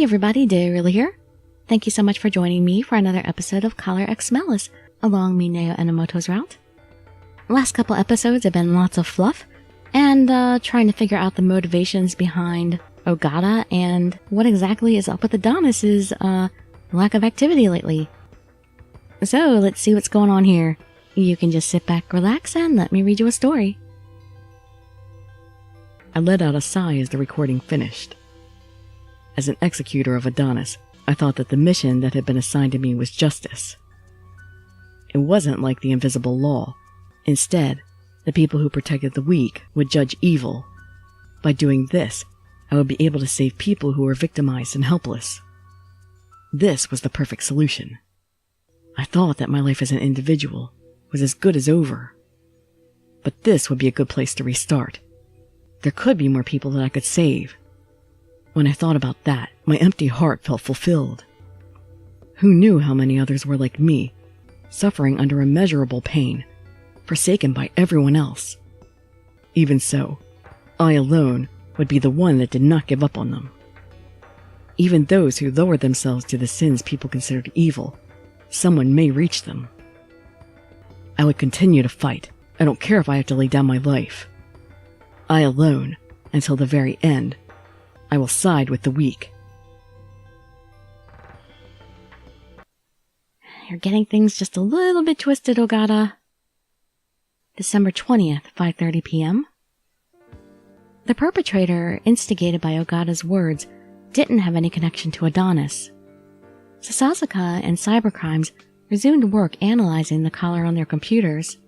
Hey everybody, Dirili here. Thank you so much for joining me for another episode of Color X Malice along Mineo Enomoto's route. Last couple episodes have been lots of fluff and trying to figure out the motivations behind Ogata and what exactly is up with Adonis's lack of activity lately. So let's see what's going on here. You can just sit back, relax, and let me read you a story. I let out a sigh as the recording finished. As an executor of Adonis, I thought that the mission that had been assigned to me was justice. It wasn't like the invisible law. Instead, the people who protected the weak would judge evil. By doing this, I would be able to save people who were victimized and helpless. This was the perfect solution. I thought that my life as an individual was as good as over. But this would be a good place to restart. There could be more people that I could save. When I thought about that, my empty heart felt fulfilled. Who knew how many others were like me, suffering under immeasurable pain, forsaken by everyone else? Even so, I alone would be the one that did not give up on them. Even those who lowered themselves to the sins people considered evil, someone may reach them. I would continue to fight. I don't care if I have to lay down my life. I alone, until the very end, I will side with the weak. You're getting things just a little bit twisted, Ogata. December 20th, 5:30 p.m. The perpetrator, instigated by Ogata's words, didn't have any connection to Adonis. So Sasuke and cybercrimes resumed work analyzing the collar on their computers.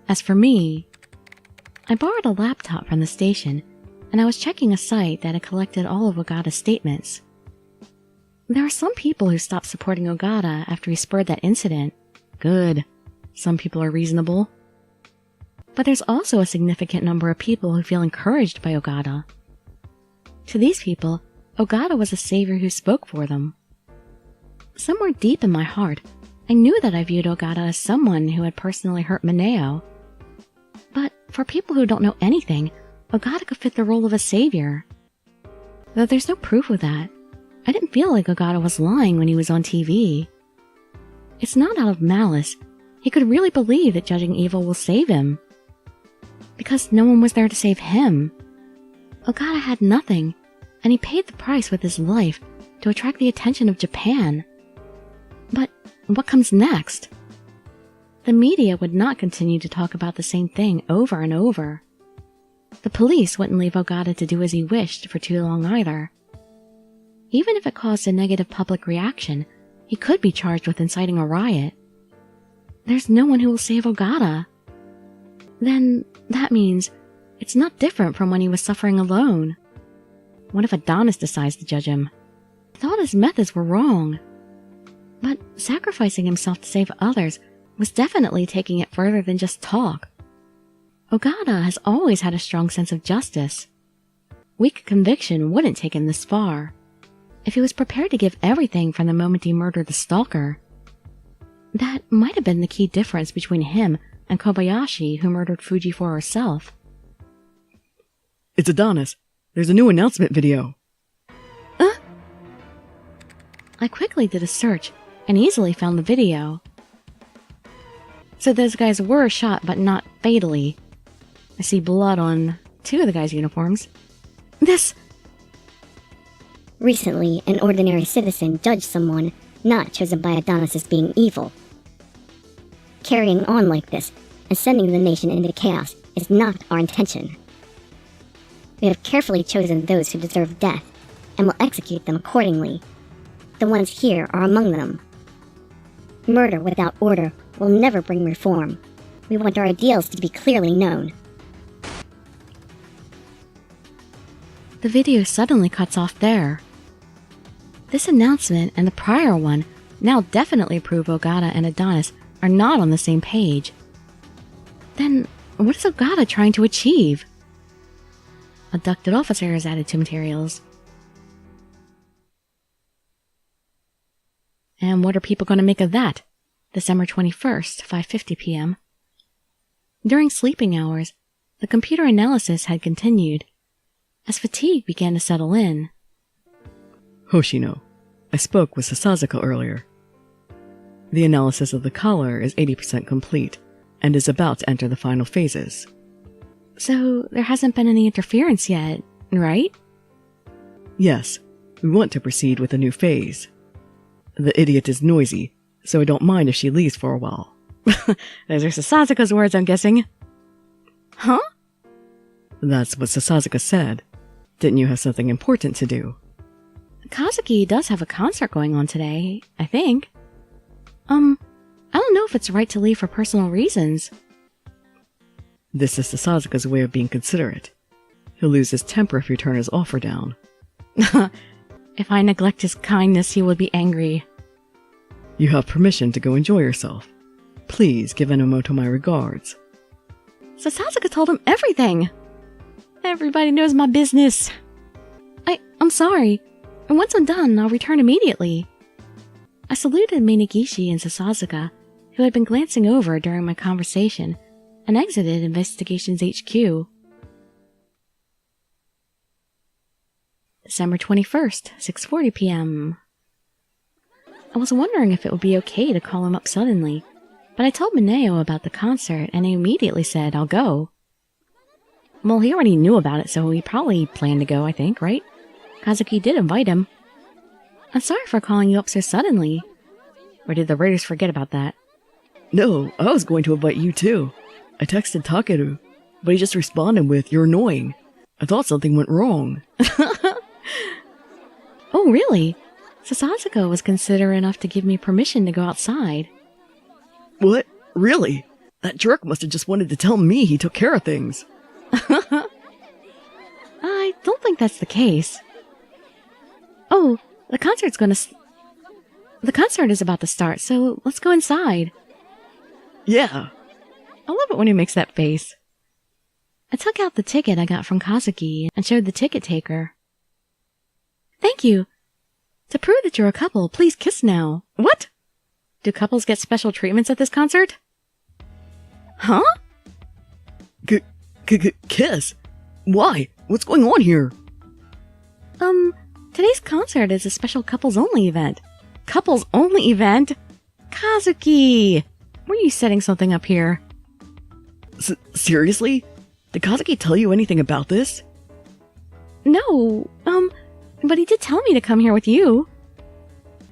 As for me, I borrowed a laptop from the station, and I was checking a site that had collected all of Ogata's statements. There are some people who stopped supporting Ogata after he spurred that incident. Good. Some people are reasonable. But there's also a significant number of people who feel encouraged by Ogata. To these people, Ogata was a savior who spoke for them. Somewhere deep in my heart, I knew that I viewed Ogata as someone who had personally hurt Mineo. But for people who don't know anything, Ogata could fit the role of a savior. Though there's no proof of that, I didn't feel like Ogata was lying when he was on TV. It's not out of malice. He could really believe that judging evil will save him. Because no one was there to save him. Ogata had nothing, and he paid the price with his life to attract the attention of Japan. But what comes next? The media would not continue to talk about the same thing over and over. The police wouldn't leave Ogata to do as he wished for too long either. Even if it caused a negative public reaction, he could be charged with inciting a riot. There's no one who will save Ogata. Then that means it's not different from when he was suffering alone. What if Adonis decides to judge him? I thought his methods were wrong. But sacrificing himself to save others was definitely taking it further than just talk. Ogata has always had a strong sense of justice. Weak conviction wouldn't take him this far. If he was prepared to give everything from the moment he murdered the stalker. That might have been the key difference between him and Kobayashi, who murdered Fuji for herself. It's Adonis. There's a new announcement video. I quickly did a search and easily found the video. So those guys were shot, but not fatally. I see blood on 2 of the guys' uniforms. Recently, an ordinary citizen judged someone not chosen by Adonis as being evil. Carrying on like this and sending the nation into chaos is not our intention. We have carefully chosen those who deserve death and will execute them accordingly. The ones here are among them. Murder without order will never bring reform. We want our ideals to be clearly known. The video suddenly cuts off there. This announcement and the prior one now definitely prove Ogata and Adonis are not on the same page. Then, what is Ogata trying to achieve? Abducted officer is added to materials. And what are people going to make of that? December 21st, 5:50 p.m. During sleeping hours, the computer analysis had continued. As fatigue began to settle in, Hoshino, I spoke with Sasuke earlier. The analysis of the collar is 80% complete and is about to enter the final phases. So there hasn't been any interference yet, right? Yes, we want to proceed with a new phase. The idiot is noisy, so I don't mind if she leaves for a while. Those are Sasuke's words, I'm guessing. Huh? That's what Sasuke said. Didn't you have something important to do? Kazuki does have a concert going on today, I think. I don't know if it's right to leave for personal reasons. This is Sasuke's way of being considerate. He'll lose his temper if you turn his offer down. If I neglect his kindness, he would be angry. You have permission to go enjoy yourself. Please give Enomoto my regards. So Sasuke told him everything. Everybody knows my business. I'm sorry. And once I'm done, I'll return immediately. I saluted Minagishi and Sasuke, who had been glancing over during my conversation, and exited Investigations HQ. December 21st, 6:40 p.m. I was wondering if it would be okay to call him up suddenly, but I told Mineo about the concert and he immediately said, I'll go. Well, he already knew about it, so he probably planned to go, I think, right? Kazuki did invite him. I'm sorry for calling you up so suddenly. Or did the Raiders forget about that? No, I was going to invite you too. I texted Takeru, but he just responded with, "You're annoying." I thought something went wrong. Oh, really? Sasuke was considerate enough to give me permission to go outside. What? Really? That jerk must have just wanted to tell me he took care of things. I don't think that's the case. Oh, the concert is about to start, so let's go inside. Yeah. I love it when he makes that face. I took out the ticket I got from Kazuki and showed the ticket taker. Thank you. To prove that you're a couple, please kiss now. What? Do couples get special treatments at this concert? Huh? Kiss? Why? What's going on here? Today's concert is a special couples-only event. Couples-only event? Kazuki! Were you setting something up here? Seriously? Did Kazuki tell you anything about this? No, but he did tell me to come here with you.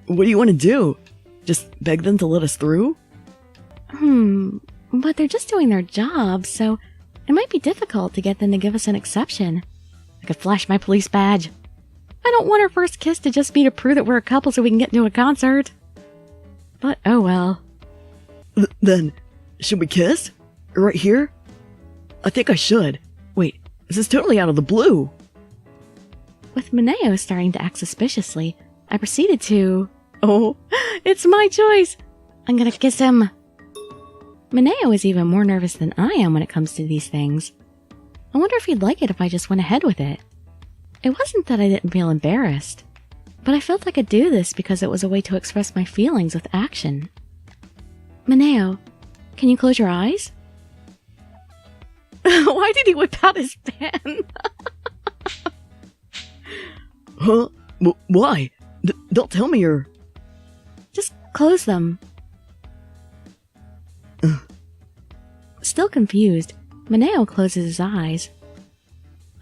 What do you want to do? Just beg them to let us through? But they're just doing their job, so it might be difficult to get them to give us an exception. I could flash my police badge. I don't want our first kiss to just be to prove that we're a couple so we can get into a concert. But oh well. Then, should we kiss? Right here? I think I should. Wait, this is totally out of the blue. With Mineo starting to act suspiciously, I proceeded to... Oh, it's my choice! I'm gonna kiss him! Mineo is even more nervous than I am when it comes to these things. I wonder if he'd like it if I just went ahead with it. It wasn't that I didn't feel embarrassed, but I felt I could do this because it was a way to express my feelings with action. Mineo, can you close your eyes? Why did he whip out his pen? Huh? Why? Don't tell me you're... Just close them. Still confused, Mineo closes his eyes.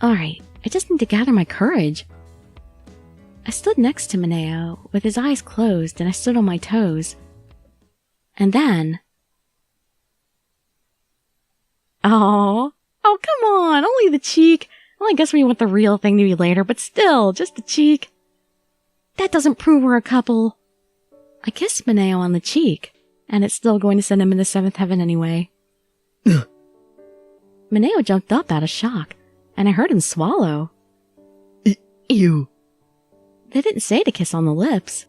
Alright, I just need to gather my courage. I stood next to Mineo, with his eyes closed, and I stood on my toes. And then... Oh, come on, only the cheek. Well, I guess we want the real thing to be later, but still, just the cheek. That doesn't prove we're a couple. I kissed Mineo on the cheek, and it's still going to send him into seventh heaven anyway. Mineo jumped up out of shock, and I heard him swallow. Ew. They didn't say to kiss on the lips.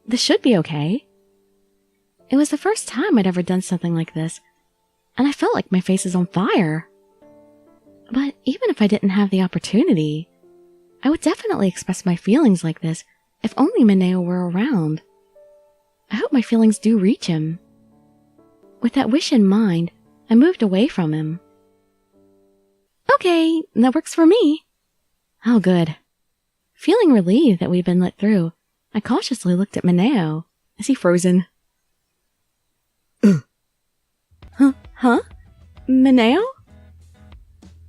This should be okay. It was the first time I'd ever done something like this, and I felt like my face is on fire. But even if I didn't have the opportunity, I would definitely express my feelings like this if only Mineo were around. I hope my feelings do reach him. With that wish in mind, I moved away from him. Okay, that works for me. Oh, good. Feeling relieved that we'd been let through, I cautiously looked at Mineo. Is he frozen? Huh? Mineo?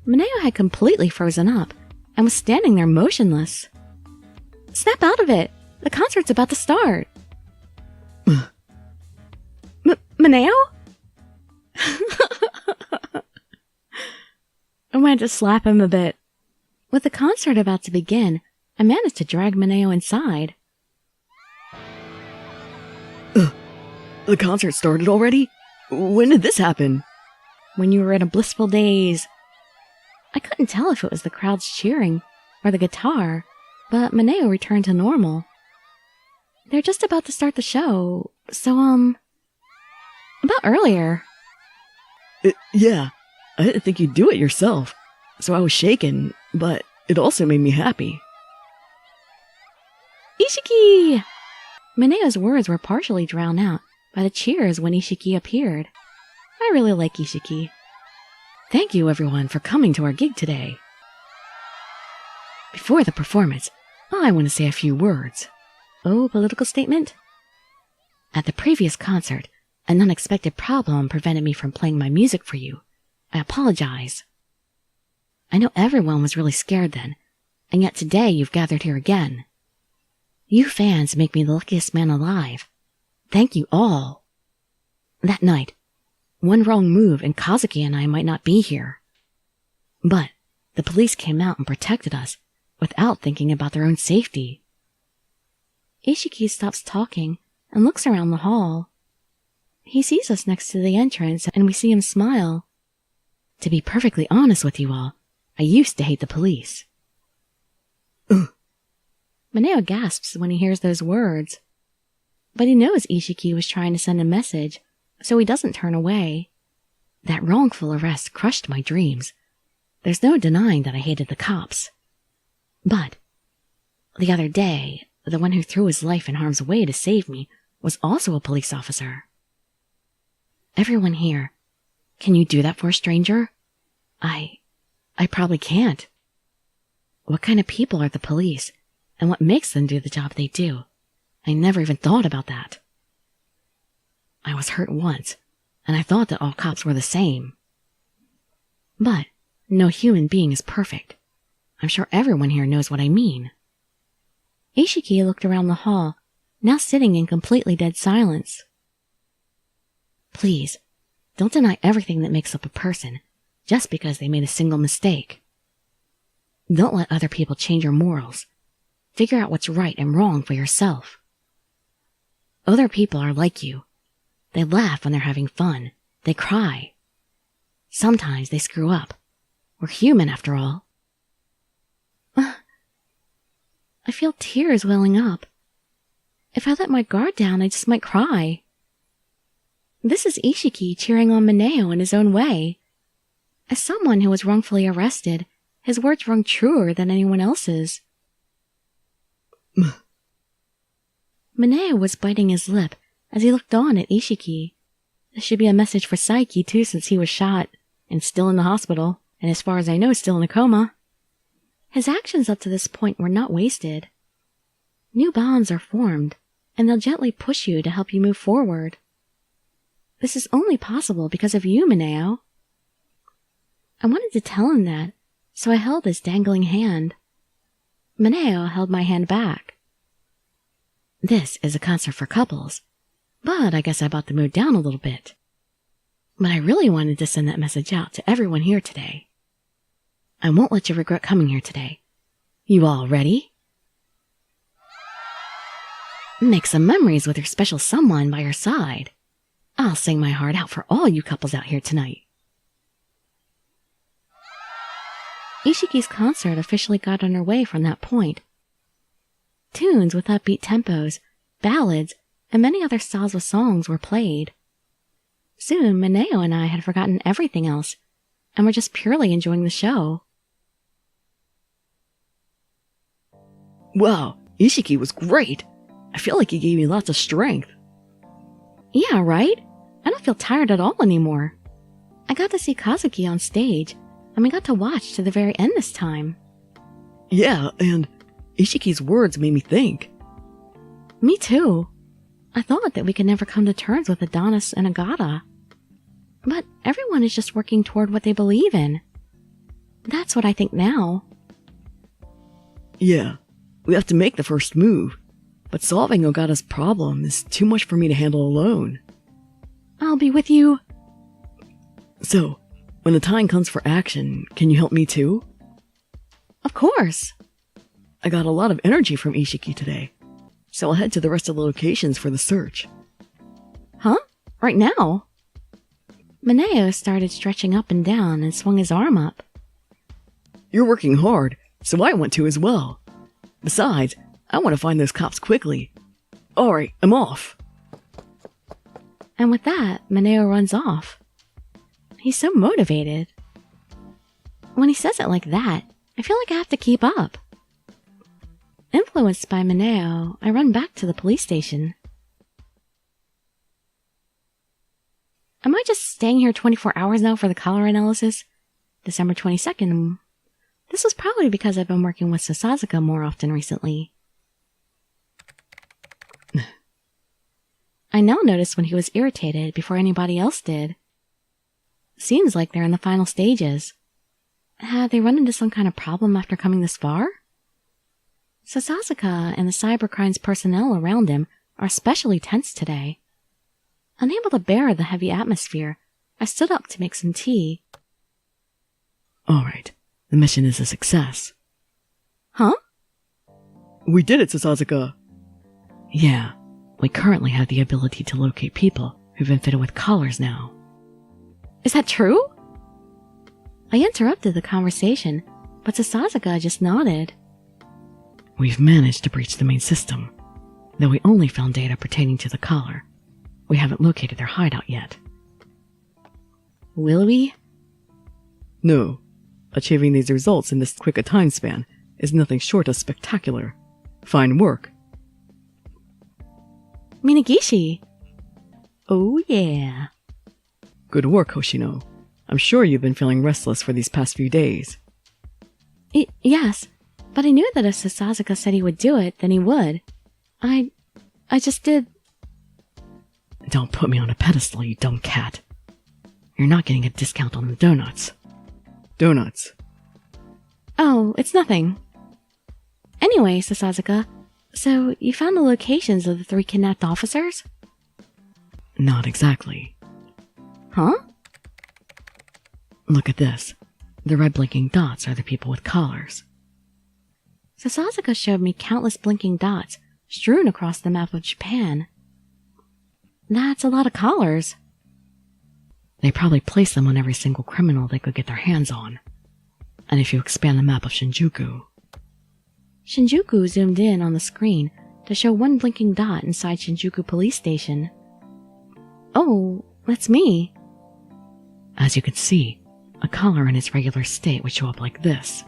Mineo had completely frozen up and was standing there motionless. Snap out of it! The concert's about to start! Mineo? I wanted to slap him a bit. With the concert about to begin, I managed to drag Mineo inside. The concert started already? When did this happen? When you were in a blissful daze. I couldn't tell if it was the crowds cheering or the guitar, but Mineo returned to normal. They're just about to start the show, so, about earlier. Yeah, I didn't think you'd do it yourself, so I was shaken, but it also made me happy. Ishiki! Mineo's words were partially drowned out by the cheers when Ishiki appeared. I really like Ishiki. Thank you, everyone, for coming to our gig today. Before the performance, I want to say a few words. Oh, political statement? At the previous concert, an unexpected problem prevented me from playing my music for you. I apologize. I know everyone was really scared then, and yet today you've gathered here again. You fans make me the luckiest man alive. Thank you all. That night, one wrong move and Kazuki and I might not be here. But the police came out and protected us without thinking about their own safety. Ishiki stops talking and looks around the hall. He sees us next to the entrance and we see him smile. To be perfectly honest with you all, I used to hate the police. Mineo gasps when he hears those words. But he knows Ishiki was trying to send a message, so he doesn't turn away. That wrongful arrest crushed my dreams. There's no denying that I hated the cops. But the other day, the one who threw his life in harm's way to save me was also a police officer. Everyone here, can you do that for a stranger? I probably can't. What kind of people are the police, and what makes them do the job they do? I never even thought about that. I was hurt once, and I thought that all cops were the same. But no human being is perfect. I'm sure everyone here knows what I mean. Ishiki looked around the hall, now sitting in completely dead silence. Please, don't deny everything that makes up a person, just because they made a single mistake. Don't let other people change your morals. Figure out what's right and wrong for yourself. Other people are like you. They laugh when they're having fun. They cry. Sometimes they screw up. We're human after all. I feel tears welling up. If I let my guard down, I just might cry. This is Ishiki cheering on Mineo in his own way. As someone who was wrongfully arrested, his words rung truer than anyone else's. Mineo was biting his lip as he looked on at Ishiki. This should be a message for Saiki too, since he was shot and still in the hospital, and as far as I know, still in a coma. His actions up to this point were not wasted. New bonds are formed, and they'll gently push you to help you move forward. This is only possible because of you, Mineo. I wanted to tell him that, so I held his dangling hand. Mineo held my hand back. This is a concert for couples, but I guess I brought the mood down a little bit. But I really wanted to send that message out to everyone here today. I won't let you regret coming here today. You all ready? Make some memories with your special someone by your side. I'll sing my heart out for all you couples out here tonight. Ishiki's concert officially got underway from that point. Tunes with upbeat tempos, ballads, and many other styles of songs were played. Soon, Mineo and I had forgotten everything else, and were just purely enjoying the show. Wow, Ishiki was great. I feel like he gave me lots of strength. Yeah, right? I don't feel tired at all anymore. I got to see Kazuki on stage, and we got to watch to the very end this time. Yeah, and Ishiki's words made me think. Me too. I thought that we could never come to terms with Adonis and Ogata. But everyone is just working toward what they believe in. That's what I think now. Yeah, we have to make the first move, but solving Ogata's problem is too much for me to handle alone. I'll be with you. So, when the time comes for action, can you help me too? Of course. I got a lot of energy from Ishiki today, so I'll head to the rest of the locations for the search. Huh? Right now? Mineo started stretching up and down and swung his arm up. You're working hard, so I want to as well. Besides, I want to find those cops quickly. Alright, I'm off. And with that, Mineo runs off. He's so motivated. When he says it like that, I feel like I have to keep up. Influenced by Mineo, I run back to the police station. Am I just staying here 24 hours now for the color analysis? December 22nd. This was probably because I've been working with Sasuke more often recently. I now noticed when he was irritated before anybody else did. Seems like they're in the final stages. Had they run into some kind of problem after coming this far? Sasuke and the cybercrimes personnel around him are especially tense today. Unable to bear the heavy atmosphere, I stood up to make some tea. Alright, the mission is a success. Huh? We did it, Sasuke! Yeah, we currently have the ability to locate people who've been fitted with collars now. Is that true? I interrupted the conversation, but Sasuke just nodded. We've managed to breach the main system, though we only found data pertaining to the collar. We haven't located their hideout yet. Will we? No. Achieving these results in this quick a time span is nothing short of spectacular. Fine work. Minagishi! Oh yeah. Good work, Hoshino. I'm sure you've been feeling restless for these past few days. Yes, but I knew that if Sasuke said he would do it, then he would. I just did. Don't put me on a pedestal, you dumb cat. You're not getting a discount on the donuts. Donuts. Oh, it's nothing. Anyway, Sasuke, so you found the locations of the 3 kidnapped officers? Not exactly. Huh? Look at this. The red blinking dots are the people with collars. Sasuke showed me countless blinking dots strewn across the map of Japan. That's a lot of collars. They probably placed them on every single criminal they could get their hands on. And if you expand the map of Shinjuku... Shinjuku zoomed in on the screen to show one blinking dot inside Shinjuku Police Station. Oh, that's me. As you can see, a collar in its regular state would show up like this.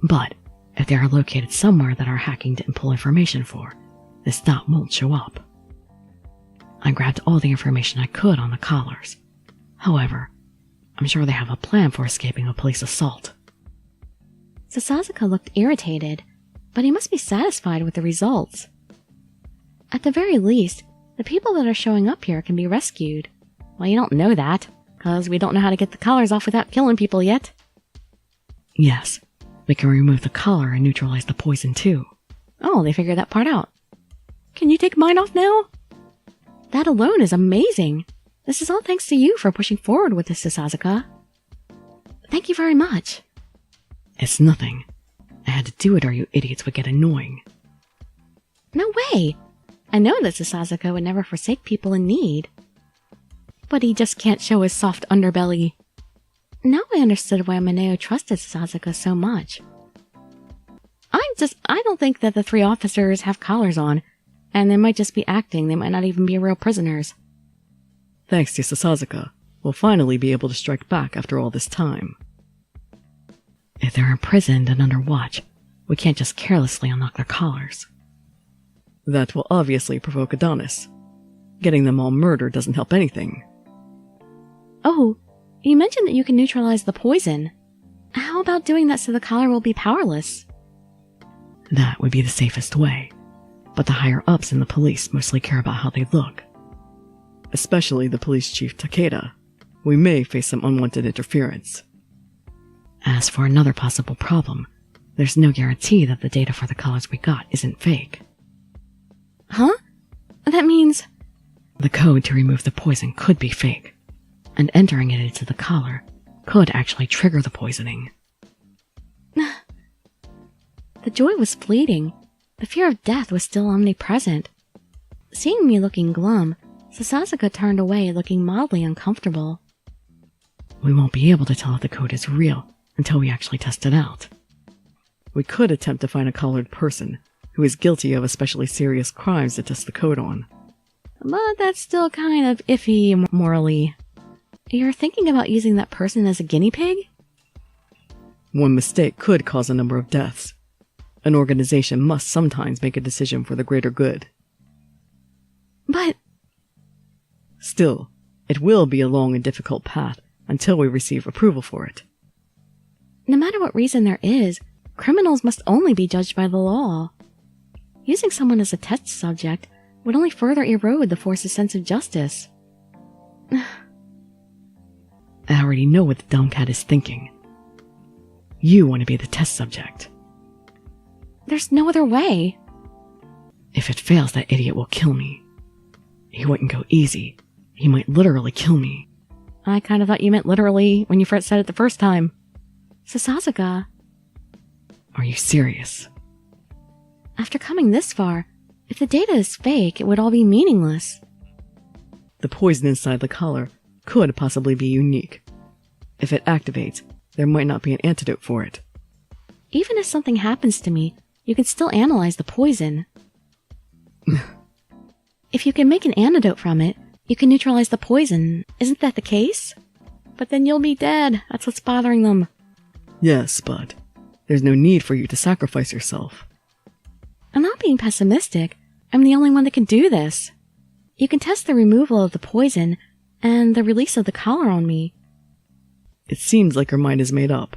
But if they are located somewhere that our hacking didn't pull information for, this dot won't show up. I grabbed all the information I could on the collars. However, I'm sure they have a plan for escaping a police assault. Sasuke looked irritated, but he must be satisfied with the results. At the very least, the people that are showing up here can be rescued. Well, you don't know that, because we don't know how to get the collars off without killing people yet. Yes, we can remove the collar and neutralize the poison too. Oh, they figured that part out. Can you take mine off now? That alone is amazing. This is all thanks to you for pushing forward with this, Sasuke. Thank you very much. It's nothing. I had to do it or you idiots would get annoying. No way! I know that Sasuke would never forsake people in need. But he just can't show his soft underbelly. Now I understood why Mineo trusted Sasuke so much. I don't think that the 3 officers have collars on, and they might just be acting. They might not even be real prisoners. Thanks to Sasuke, we'll finally be able to strike back after all this time. If they're imprisoned and under watch, we can't just carelessly unlock their collars. That will obviously provoke Adonis. Getting them all murdered doesn't help anything. Oh, you mentioned that you can neutralize the poison. How about doing that so the collar will be powerless? That would be the safest way, but the higher-ups in the police mostly care about how they look. Especially the police chief Takeda. We may face some unwanted interference. As for another possible problem, there's no guarantee that the data for the colors we got isn't fake. Huh? That means... The code to remove the poison could be fake, and entering it into the collar could actually trigger the poisoning. The joy was fleeting. The fear of death was still omnipresent. Seeing me looking glum, Sasuke turned away looking mildly uncomfortable. We won't be able to tell if the code is real until we actually test it out. We could attempt to find a collared person who is guilty of especially serious crimes to test the code on. But that's still kind of iffy morally. You're thinking about using that person as a guinea pig? One mistake could cause a number of deaths. An organization must sometimes make a decision for the greater good. But... Still, it will be a long and difficult path until we receive approval for it. No matter what reason there is, criminals must only be judged by the law. Using someone as a test subject would only further erode the force's sense of justice. I already know what the dumb cat is thinking. You want to be the test subject. There's no other way. If it fails, that idiot will kill me. He wouldn't go easy. He might literally kill me. I kind of thought you meant literally when you first said it the first time. Sasuke. Are you serious? After coming this far, if the data is fake, it would all be meaningless. The poison inside the collar could possibly be unique. If it activates, there might not be an antidote for it. Even if something happens to me, you can still analyze the poison. If you can make an antidote from it, you can neutralize the poison. Isn't that the case? But then you'll be dead. That's what's bothering them. Yes, but there's no need for you to sacrifice yourself. I'm not being pessimistic. I'm the only one that can do this. You can test the removal of the poison and the release of the collar on me. It seems like your mind is made up.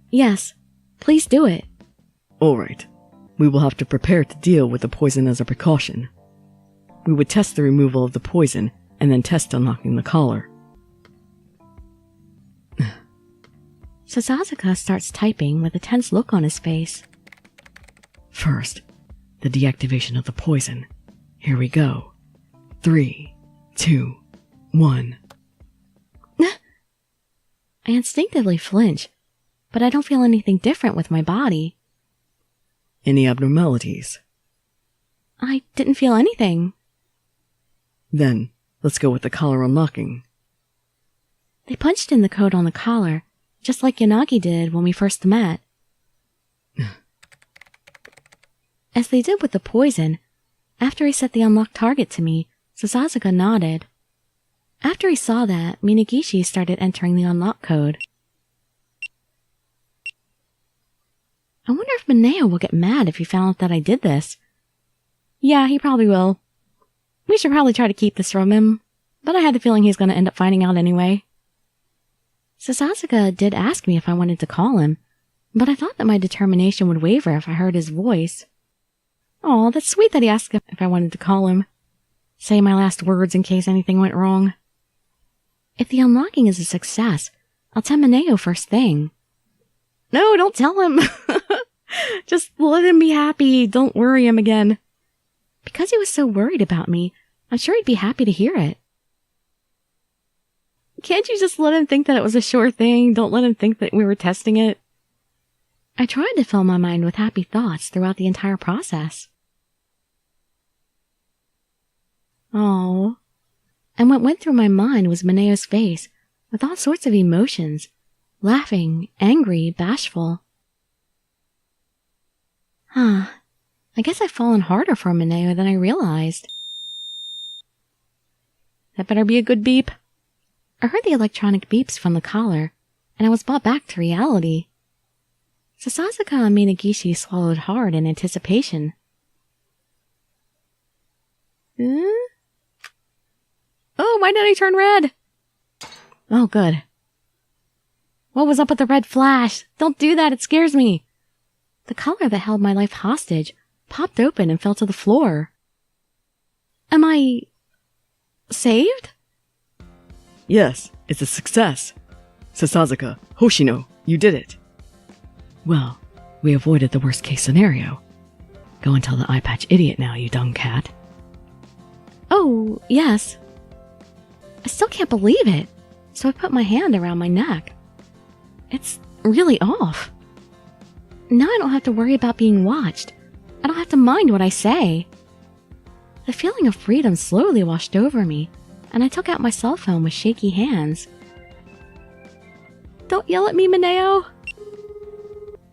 Yes, please do it. All right. We will have to prepare to deal with the poison as a precaution. We would test the removal of the poison and then test unlocking the collar. Sasuke starts typing with a tense look on his face. First, the deactivation of the poison. Here we go. 3, 2, 1. I instinctively flinch, but I don't feel anything different with my body. Any abnormalities? I didn't feel anything. Then, let's go with the collar unlocking. They punched in the code on the collar, just like Yanagi did when we first met. As they did with the poison, after he set the unlocked target to me, Sasuke nodded. After he saw that, Minagishi started entering the unlock code. I wonder if Mineo will get mad if he found out that I did this. Yeah, he probably will. We should probably try to keep this from him, but I had the feeling he's going to end up finding out anyway. Sasuke did ask me if I wanted to call him, but I thought that my determination would waver if I heard his voice. Aw, that's sweet that he asked if I wanted to call him. Say my last words in case anything went wrong. If the unlocking is a success, I'll tell Mineo first thing. No, don't tell him. Just let him be happy. Don't worry him again. Because he was so worried about me, I'm sure he'd be happy to hear it. Can't you just let him think that it was a sure thing? Don't let him think that we were testing it. I tried to fill my mind with happy thoughts throughout the entire process. Oh. And what went through my mind was Mineo's face, with all sorts of emotions. Laughing, angry, bashful. I guess I've fallen harder for Mineo than I realized. That better be a good beep. I heard the electronic beeps from the collar, and I was brought back to reality. Sasuke and Minagishi swallowed hard in anticipation. Oh, why did I turn red? Oh, good. What was up with the red flash? Don't do that, it scares me. The collar that held my life hostage popped open and fell to the floor. Am I saved? Yes, it's a success. Sasuke, Hoshino, you did it. Well, we avoided the worst case scenario. Go and tell the eye patch idiot now, you dumb cat. Oh, yes. I still can't believe it, so I put my hand around my neck. It's really off. Now I don't have to worry about being watched. I don't have to mind what I say. The feeling of freedom slowly washed over me, and I took out my cell phone with shaky hands. Don't yell at me, Mineo!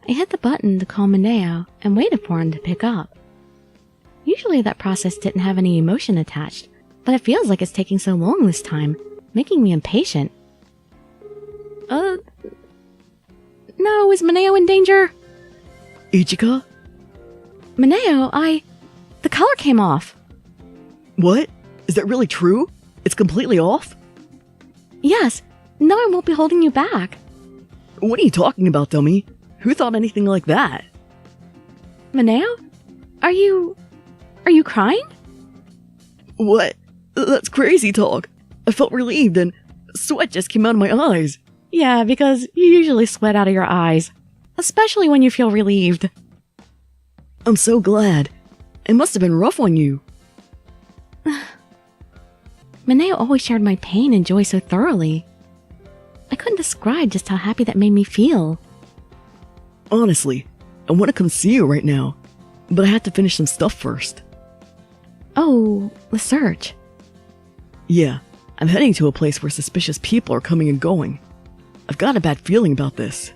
I hit the button to call Mineo and waited for him to pick up. Usually that process didn't have any emotion attached, but it feels like it's taking so long this time, making me impatient. No, is Mineo in danger? Ichika? Mineo, the color came off. What? Is that really true? It's completely off? Yes, now I won't be holding you back. What are you talking about, dummy? Who thought anything like that? Mineo? Are you crying? What? That's crazy talk. I felt relieved and sweat just came out of my eyes. Yeah, because you usually sweat out of your eyes, especially when you feel relieved. I'm so glad. It must have been rough on you. Mineo always shared my pain and joy so thoroughly. I couldn't describe just how happy that made me feel. Honestly, I want to come see you right now, but I have to finish some stuff first. Oh, the search. Yeah, I'm heading to a place where suspicious people are coming and going. I've got a bad feeling about this.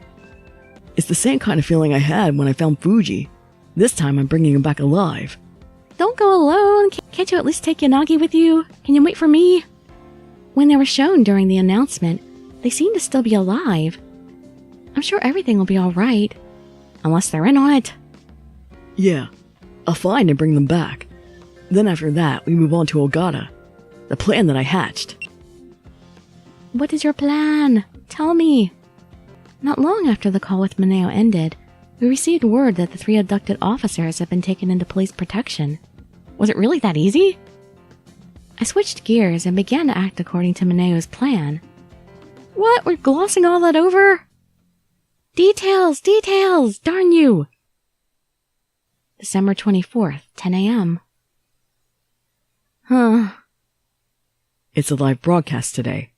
It's the same kind of feeling I had when I found Fuji. This time I'm bringing him back alive. Don't go alone. Can't you at least take Yanagi with you? Can you wait for me? When they were shown during the announcement, they seemed to still be alive. I'm sure everything will be alright. Unless they're in on it. Yeah, I'll find and bring them back. Then after that, we move on to Ogata. The plan that I hatched. What is your plan? Tell me. Not long after the call with Mineo ended, we received word that the 3 abducted officers had been taken into police protection. Was it really that easy? I switched gears and began to act according to Mineo's plan. What? We're glossing all that over? Details! Details! Darn you! December 24th, 10 a.m. It's a live broadcast today.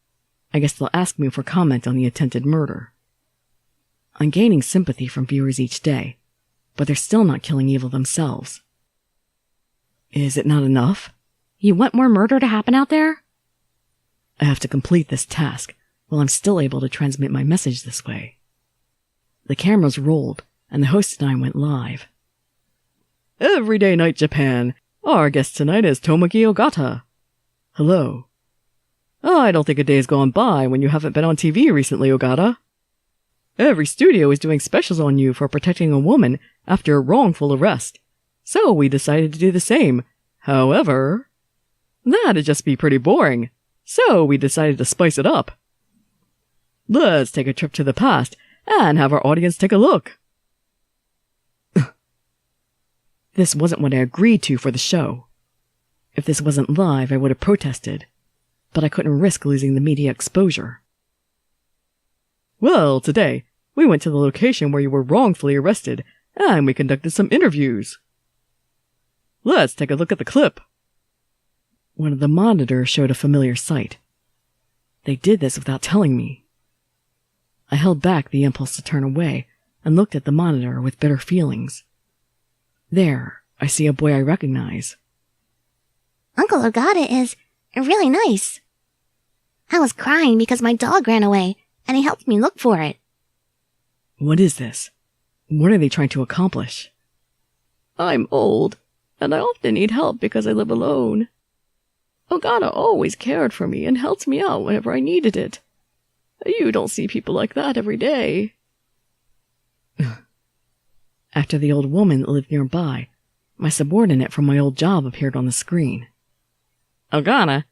I guess they'll ask me for comment on the attempted murder. I'm gaining sympathy from viewers each day, but they're still not killing evil themselves. Is it not enough? You want more murder to happen out there? I have to complete this task while I'm still able to transmit my message this way. The cameras rolled, and the host and I went live. Everyday Night Japan. Our guest tonight is Tomoki Ogata. Hello. I don't think a day's gone by when you haven't been on TV recently, Ogata. Every studio is doing specials on you for protecting a woman after a wrongful arrest. So we decided to do the same. However, that'd just be pretty boring. So we decided to spice it up. Let's take a trip to the past and have our audience take a look. This wasn't what I agreed to for the show. If this wasn't live, I would have protested, but I couldn't risk losing the media exposure. Well, today, we went to the location where you were wrongfully arrested, and we conducted some interviews. Let's take a look at the clip. One of the monitors showed a familiar sight. They did this without telling me. I held back the impulse to turn away and looked at the monitor with bitter feelings. There, I see a boy I recognize. Uncle Ogata is really nice. I was crying because my dog ran away, and he helped me look for it. What is this? What are they trying to accomplish? I'm old, and I often need help because I live alone. Ogata always cared for me and helped me out whenever I needed it. You don't see people like that every day. After the old woman that lived nearby, my subordinate from my old job appeared on the screen. Ogata?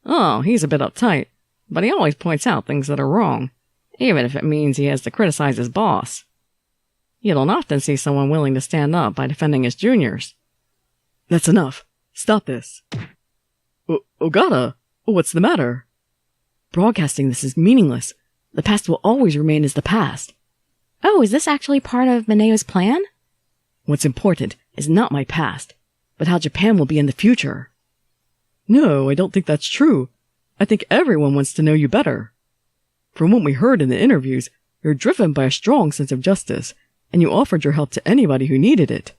Oh, he's a bit uptight, but he always points out things that are wrong, even if it means he has to criticize his boss. You don't often see someone willing to stand up by defending his juniors. That's enough. Stop this. Ogata, what's the matter? Broadcasting this is meaningless. The past will always remain as the past. Oh, is this actually part of Mineo's plan? What's important is not my past, but how Japan will be in the future. No, I don't think that's true. I think everyone wants to know you better. From what we heard in the interviews, you're driven by a strong sense of justice, and you offered your help to anybody who needed it.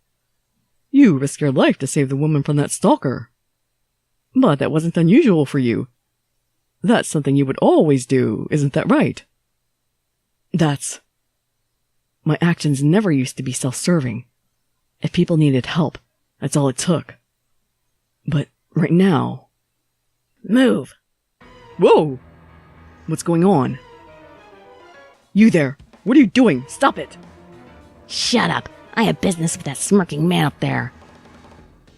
You risked your life to save the woman from that stalker. But that wasn't unusual for you. That's something you would always do, isn't that right? My actions never used to be self-serving. If people needed help, that's all it took. But right now... Move! Whoa! What's going on? You there! What are you doing? Stop it! Shut up! I have business with that smirking man up there.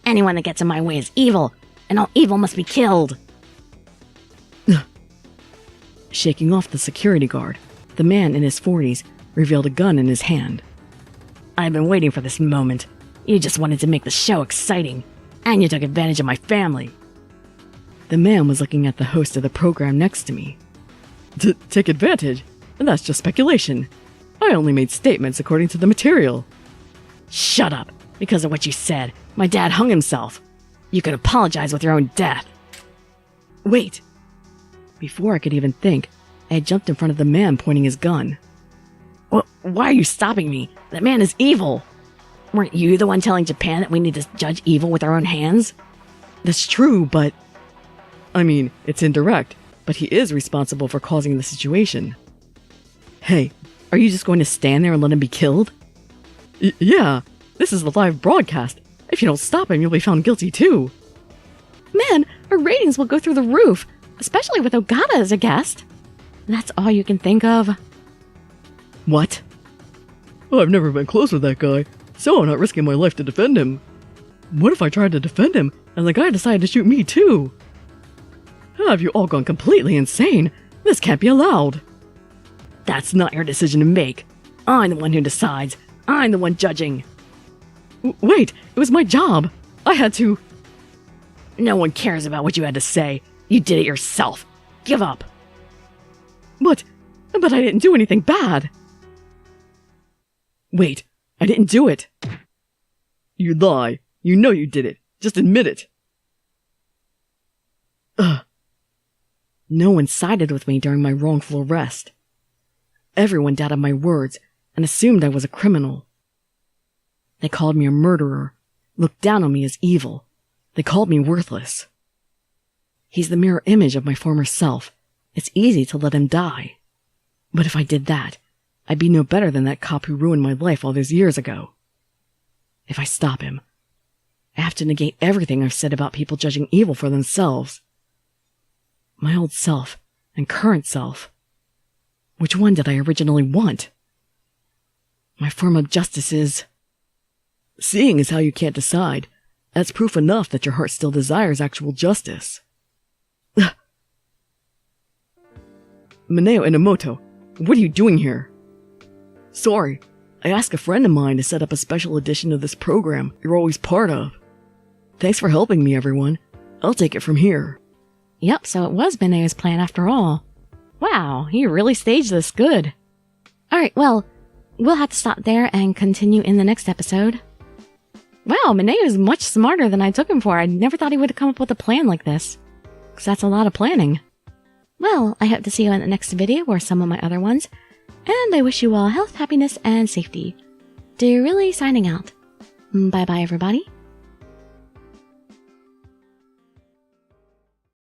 Anyone that gets in my way is evil, and all evil must be killed. Shaking off the security guard, the man in his 40s revealed a gun in his hand. I've been waiting for this moment. You just wanted to make the show exciting, and you took advantage of my family. The man was looking at the host of the program next to me. Take advantage? That's just speculation. I only made statements according to the material. Shut up! Because of what you said, my dad hung himself. You could apologize with your own death. Wait! Before I could even think, I had jumped in front of the man pointing his gun. Why are you stopping me? That man is evil! Weren't you the one telling Japan that we need to judge evil with our own hands? That's true, but... I mean, it's indirect, but he is responsible for causing the situation. Hey, are you just going to stand there and let him be killed? Yeah, this is a live broadcast. If you don't stop him, you'll be found guilty too. Man, our ratings will go through the roof, especially with Ogata as a guest. That's all you can think of. What? I've never been close with that guy, so I'm not risking my life to defend him. What if I tried to defend him, and the guy decided to shoot me too? Have you all gone completely insane? This can't be allowed. That's not your decision to make. I'm the one who decides. I'm the one judging. Wait, it was my job. I had to... No one cares about what you had to say. You did it yourself. Give up. But I didn't do anything bad. Wait, I didn't do it. You lie. You know you did it. Just admit it. No one sided with me during my wrongful arrest. Everyone doubted my words and assumed I was a criminal. They called me a murderer, looked down on me as evil. They called me worthless. He's the mirror image of my former self. It's easy to let him die. But if I did that, I'd be no better than that cop who ruined my life all those years ago. If I stop him, I have to negate everything I've said about people judging evil for themselves. My old self and current self. Which one did I originally want? My form of justice is... Seeing is how you can't decide. That's proof enough that your heart still desires actual justice. Mineo Enomoto, what are you doing here? Sorry, I asked a friend of mine to set up a special edition of this program you're always part of. Thanks for helping me, everyone. I'll take it from here. Yep, so it was Mineo's plan after all. Wow, he really staged this good. Alright, well, we'll have to stop there and continue in the next episode. Wow, Mineo is much smarter than I took him for. I never thought he would have come up with a plan like this. Because that's a lot of planning. Well, I hope to see you in the next video or some of my other ones. And I wish you all health, happiness, and safety. Dirili signing out. Bye-bye, everybody.